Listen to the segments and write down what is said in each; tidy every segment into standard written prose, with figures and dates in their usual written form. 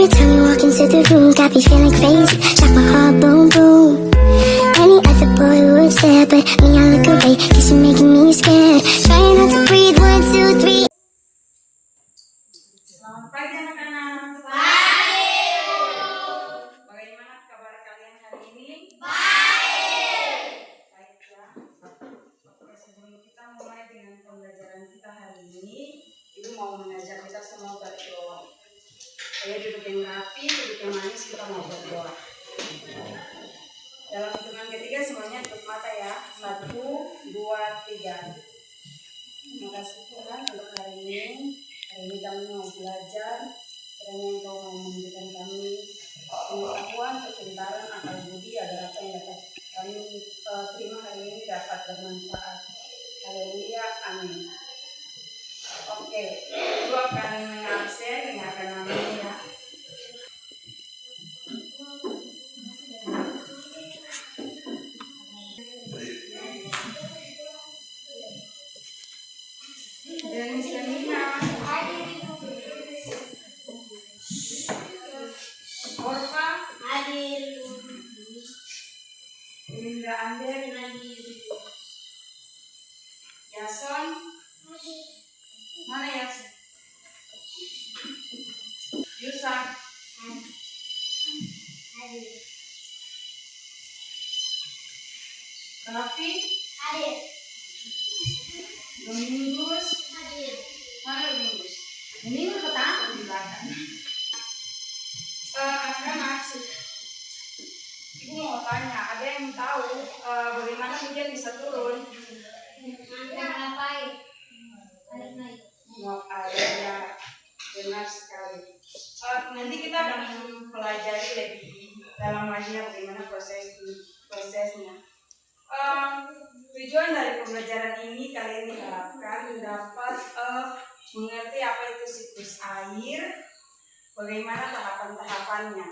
Every time you walk into the room, got me feeling crazy. Shock my heart, boom, boom. Any other boy would stare, but me, I look away, cause you're making me scared. Trying not to breathe, 1, 2, 3. Selamat pagi anak-anak. Baik. Bagaimana kabar kalian hari ini? Baik. Baiklah. Oke, sebelum kita mulai dengan pembelajaran kita hari ini, Ibu mau mengajak kita semua berdoa. Ayo duduk yang rapi, duduk yang manis, kita mau berdoa. Dalam hitungan ketiga semuanya tutup mata ya. 1, 2, 3. Terima kasih Tuhan untuk hari ini. Hari ini kami mau belajar. Kiranya Engkau mau memberikan kami pengetahuan, kepintaran, akal budi agar apa yang dapat kami terima hari ini dapat bermanfaat. Haleluya, amin. Oke, Ibu akan mengabsen, dengarkan amin ya. Dan Selina Orpa hadir. Linda Ander hadir. Yason mana Yason? Yusak hadir. Raffi hadir. Domingus hadir. Mana Domingus? Domingus petang di belakang. Anak-anak, Ibu mau tanya, ada yang tahu bagaimana hujan bisa turun? Ngapain? Mau air ya, benar sekali. Nanti kita akan mempelajari lebih dalam lagi bagaimana prosesnya. Tujuan dari pembelajaran ini kalian diharapkan dapat mengerti apa itu siklus air, bagaimana tahapan-tahapannya.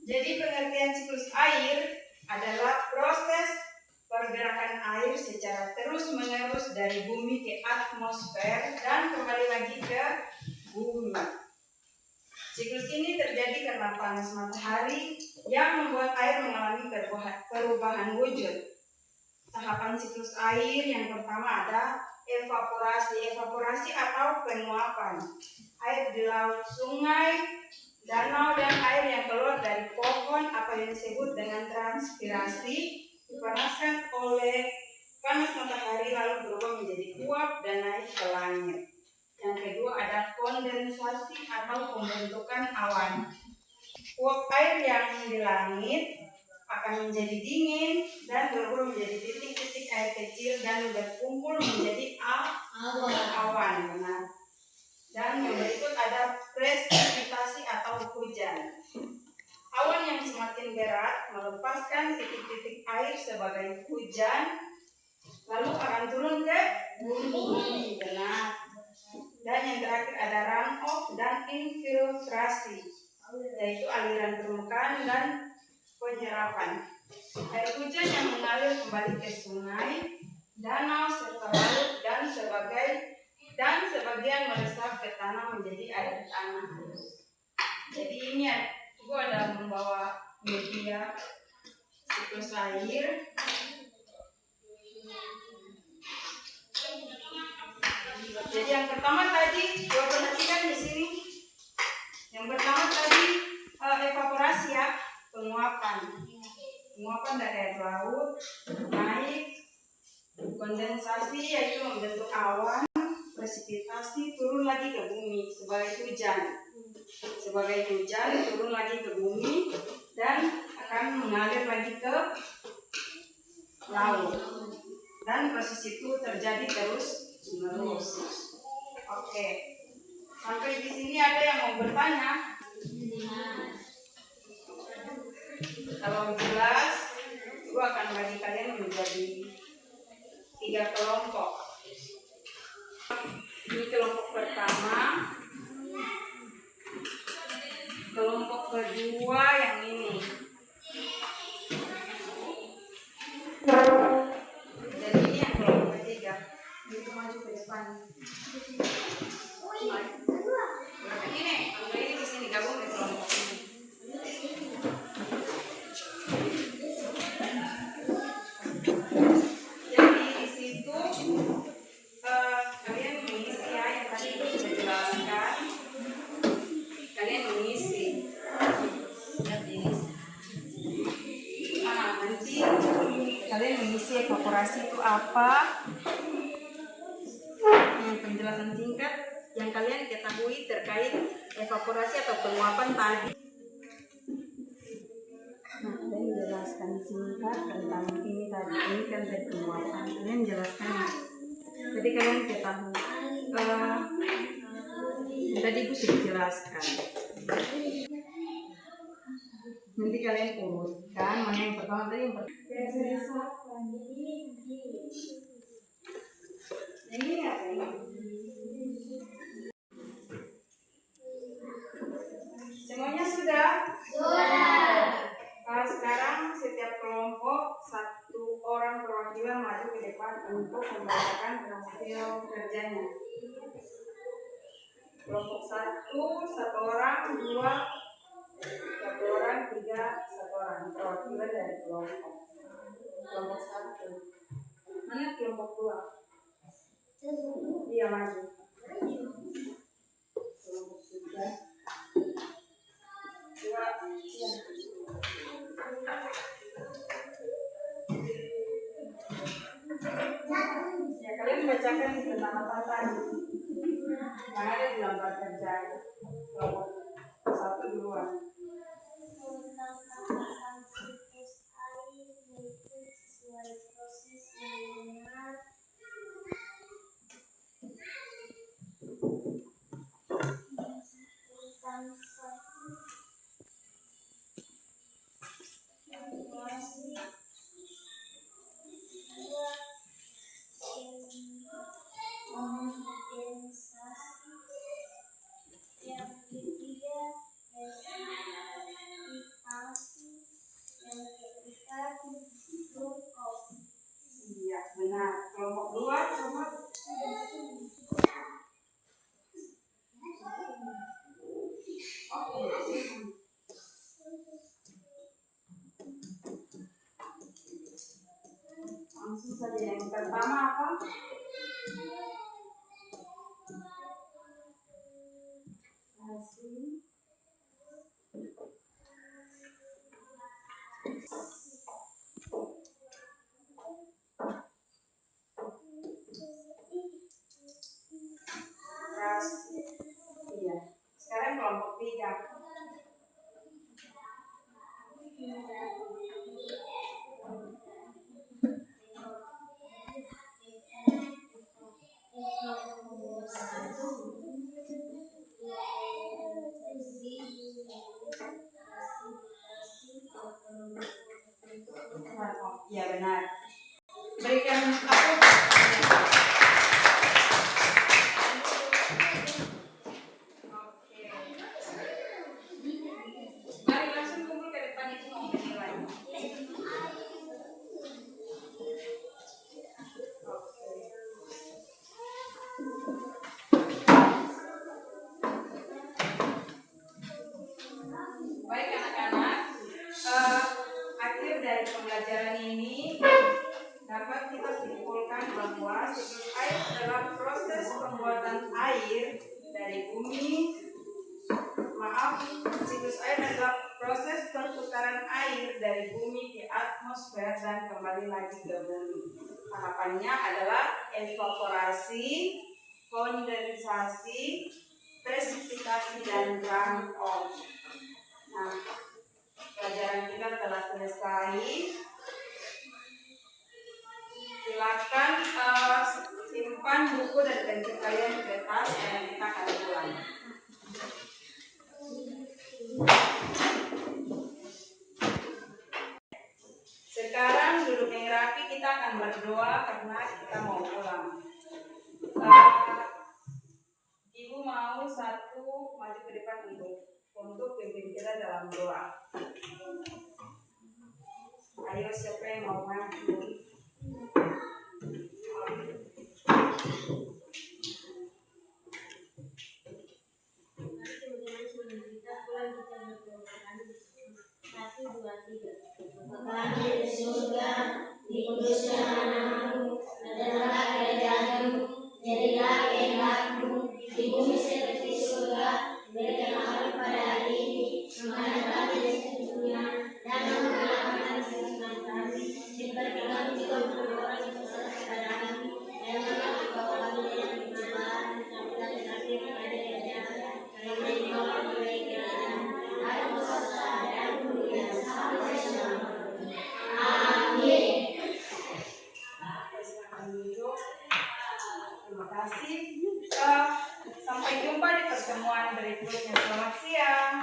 Jadi pengertian siklus air adalah proses pergerakan air secara terus-menerus dari bumi ke atmosfer dan kembali lagi ke bumi. Siklus ini terjadi karena panas matahari yang membuat air mengalami perubahan wujud. Tahapan siklus air yang pertama ada evaporasi. Evaporasi atau penguapan. Air di laut, sungai, danau, dan air yang keluar dari pohon atau yang disebut dengan transpirasi dipanaskan oleh panas matahari lalu berubah menjadi uap dan naik ke langit. Yang kedua ada kondensasi atau pembentukan awan. Uap air yang di langit akan menjadi dingin dan berubah menjadi titik-titik air kecil dan berkumpul menjadi awan. Benar. Dan yang berikut ada presipitasi atau hujan. Awan yang semakin berat melepaskan titik-titik air sebagai hujan, lalu akan turun ke bumi. Benar. Dan yang terakhir ada runoff dan infiltrasi, yaitu aliran permukaan dan penyerapan. Air hujan yang mengalir kembali ke sungai, danau, serta laut dan sebagian meresap ke tanah menjadi air tanah. Jadi ini Ibu ada membawa media siklus air. Jadi yang pertama tadi, Ibu perhatikan di sini. Yang pertama tadi evaporasi ya, penguapan. Penguapan dari air laut naik, kondensasi yaitu membentuk awan, presipitasi turun lagi ke bumi sebagai hujan. Sebagai hujan turun lagi ke bumi dan akan mengalir lagi ke laut. Dan proses itu terjadi terus menerus. Oke. Sampai di sini ada yang mau bertanya? Kalau jelas, Ibu akan bagi kalian menjadi 3 kelompok. Ini kelompok pertama, kelompok kedua yang ini. Dan ini yang kelompok ketiga. Itu maju ke depan. Ini di sini gabung di kelompok definisi evaporasi itu apa? Penjelasan singkat yang kalian ketahui terkait evaporasi atau penguapan tadi. Nah, kalian jelaskan singkat tentang ini tadi. Ini kan dari penguapan. Kalian jelaskan. Jadi kalian ketahui. Tadi itu sudah dijelaskan. Nanti kalian urutkan mana yang pertama tadi yang pertama. Ini apa ini? Semuanya sudah? Sudah. Sekarang setiap kelompok satu orang perwakilan maju ke depan untuk membacakan hasil kerjanya. Kelompok satu orang, dua, satu orang, tiga, satu orang perwakilan dari kelompok. Kelompok satu. Mana kelompok dua? Iya maju. Kelompok tiga. Dua. Iya. Ya kalian bacakan tentang apa tadi? Yang ada di lembar kerja kelompok satu duluan. Iya, benar. Kelompok dua sama langsung saja yang pertama apa? Iya. Sekarang kelompok tiga. Ya benar. Berikan aku. Oke. Mari langsung kumpul ke depan itu mau menilai. Baik anak-anak, akhir dari pembelajaran ini dapat kita simpulkan bahwa siklus air adalah proses pembuatan air dari bumi. Siklus air adalah proses perputaran air dari bumi ke atmosfer dan kembali lagi ke bumi. Tahapannya adalah evaporasi, kondensasi, presipitation, dan runoff. Nah, pelajaran kita telah selesai. Silakan simpan buku dan pensil kalian di kertas dan kita akan ulang. Sekarang duduk yang rapi, kita akan berdoa karena kita mau pulang. Ibu mau satu maju ke depan untuk pimpin kita dalam doa. Ayo siapa yang mau maju? Bapa di surga, dikuduskan namamu, datanglah kerajaanmu, jadilah kehendakmu di bumi seperti di surga. Berikanlah kami pada hari ini makanan kami yang secukupnya, dan ampunilah kami kesalahan kami, seperti kami juga duduk. Terima kasih. Sampai jumpa di pertemuan berikutnya. Selamat siang.